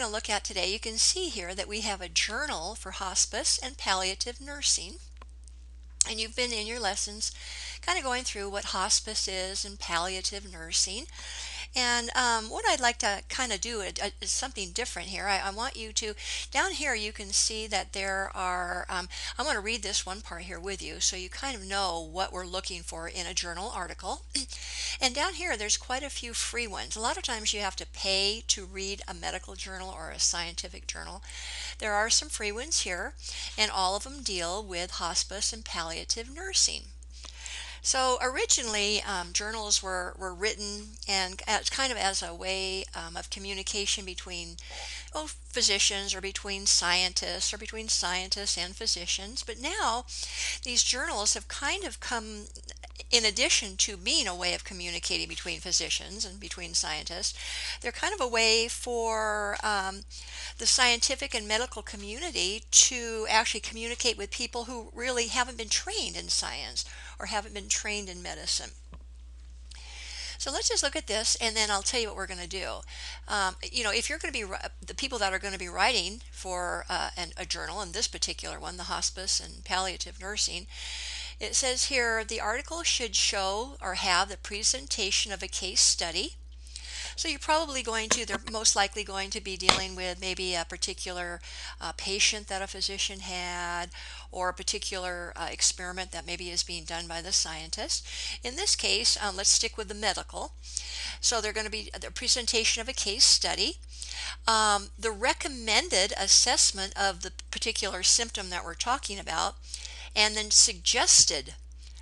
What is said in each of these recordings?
going to look at today, you can see here that we have a journal for hospice and palliative nursing. And you've been in your lessons kind of going through what hospice is and palliative nursing. And what I'd like to kind of do is something different here. I want you to, down here you can see that there are, I want to read this one part here with you so you kind of know what we're looking for in a journal article. And down here there's quite a few free ones. A lot of times you have to pay to read a medical journal or a scientific journal. There are some free ones here, and all of them deal with hospice and palliative nursing. So originally, journals were written and as kind of as a way of communication between physicians or between scientists and physicians. But now these journals have kind of come in addition to being a way of communicating between physicians and between scientists. They're kind of a way for the scientific and medical community to actually communicate with people who really haven't been trained in science or haven't been trained in medicine. So let's just look at this and then I'll tell you what we're going to do. If you're going to be the people that are going to be writing for a journal, in this particular one, the hospice and palliative nursing, it says here the article should show or have the presentation of a case study. So they're most likely going to be dealing with maybe a particular patient that a physician had or a particular experiment that maybe is being done by the scientist. In this case, let's stick with the medical. So they're going to be the presentation of a case study. The recommended assessment of the particular symptom that we're talking about, and then suggested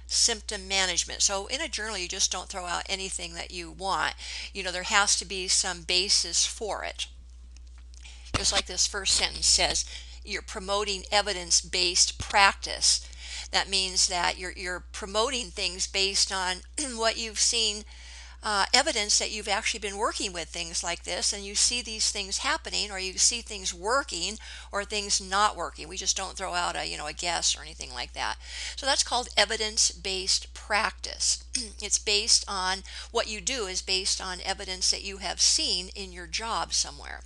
symptom management. So in a journal, you just don't throw out anything that you want. There has to be some basis for it. Just like this first sentence says, you're promoting evidence-based practice. That means that you're promoting things based on what you've seen, evidence that you've actually been working with things like this, and you see these things happening, or you see things working or things not working. We just don't throw out a guess or anything like that. So that's called evidence-based practice. It's based on what you do is based on evidence that you have seen in your job somewhere.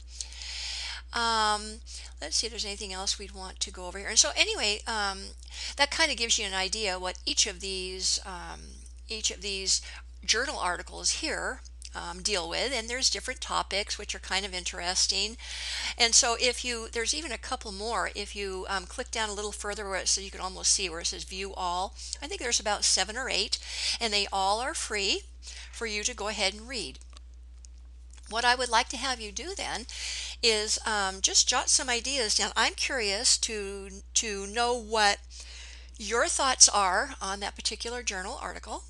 Let's see if there's anything else we'd want to go over here. And so anyway, that kind of gives you an idea what each of these journal articles here deal with, and there's different topics which are kind of interesting. And so there's even a couple more if you click down a little further so you can almost see where it says view all. I think there's about 7 or 8, and they all are free for you to go ahead and read. What I would like to have you do then is just jot some ideas down. I'm curious to know what your thoughts are on that particular journal article.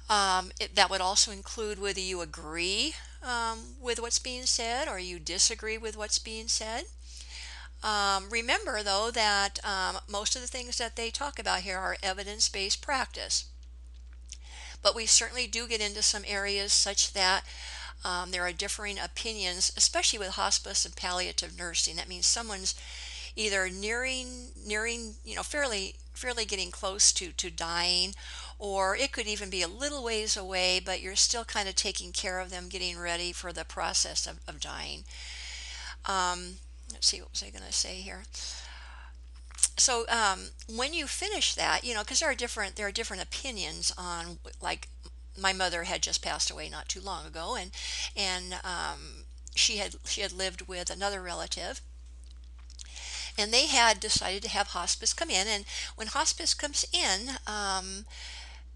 That would also include whether you agree with what's being said or you disagree with what's being said. Remember, though, that most of the things that they talk about here are evidence-based practice. But we certainly do get into some areas such that there are differing opinions, especially with hospice and palliative nursing. That means someone's either nearing, fairly getting close to dying, or it could even be a little ways away, but you're still kind of taking care of them, getting ready for the process of dying. Let's see, what was I going to say here? So when you finish that, because there are different opinions on, like, my mother had just passed away not too long ago, and she had lived with another relative, and they had decided to have hospice come in. And when hospice comes in,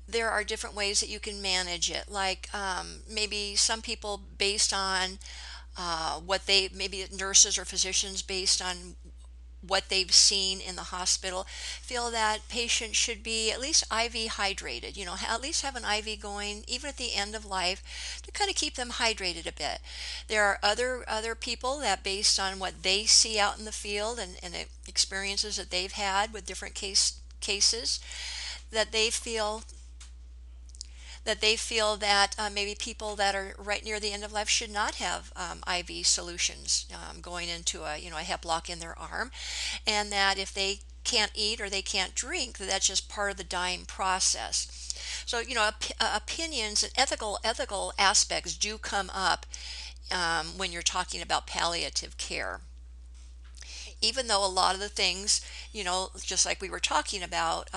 there are different ways that you can manage it. Like maybe some people, based on maybe nurses or physicians, based on what they've seen in the hospital, feel that patients should be at least IV hydrated, at least have an IV going even at the end of life to kind of keep them hydrated a bit. There are other people that, based on what they see out in the field and experiences that they've had with different cases, that they feel that maybe people that are right near the end of life should not have IV solutions going into a hep lock in their arm, and that if they can't eat or they can't drink, that's just part of the dying process. So opinions and ethical aspects do come up when you're talking about palliative care. Even though a lot of the things, just like we were talking about,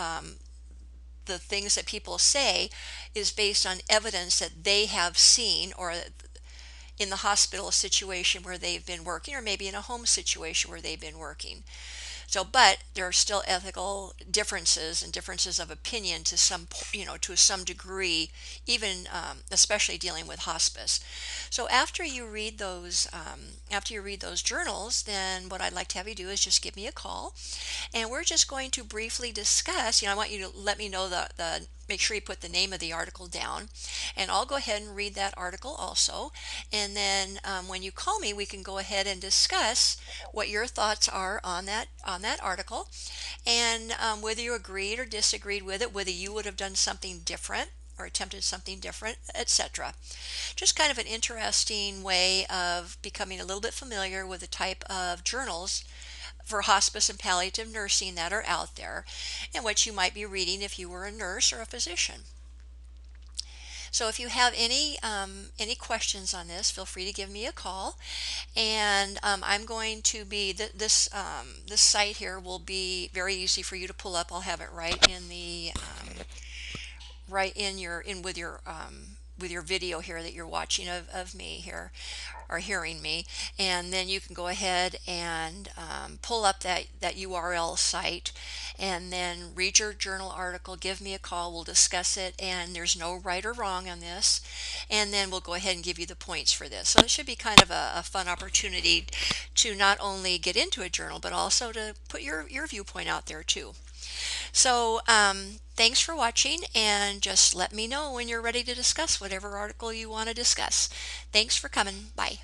the things that people say is based on evidence that they have seen, or in the hospital situation where they've been working, or maybe in a home situation where they've been working. So, but there are still ethical differences and differences of opinion to to some degree, even especially dealing with hospice. So after you read those journals, then what I'd like to have you do is just give me a call, and we're just going to briefly discuss. I want you to let me know make sure you put the name of the article down, and I'll go ahead and read that article also. And then when you call me, we can go ahead and discuss what your thoughts are on that article, and whether you agreed or disagreed with it, whether you would have done something different or attempted something different, etc. Just kind of an interesting way of becoming a little bit familiar with the type of journals for hospice and palliative nursing that are out there, and what you might be reading if you were a nurse or a physician. So if you have any questions on this, feel free to give me a call. And I'm going to be this site here will be very easy for you to pull up. I'll have it right in the right in your in with your video here that you're watching of me here, or hearing me. And then you can go ahead and pull up that URL site, and then read your journal article, give me a call, we'll discuss it, and there's no right or wrong on this, and then we'll go ahead and give you the points for this. So it should be kind of a fun opportunity to not only get into a journal, but also to put your viewpoint out there too. So thanks for watching, and just let me know when you're ready to discuss whatever article you want to discuss. Thanks for coming. Bye.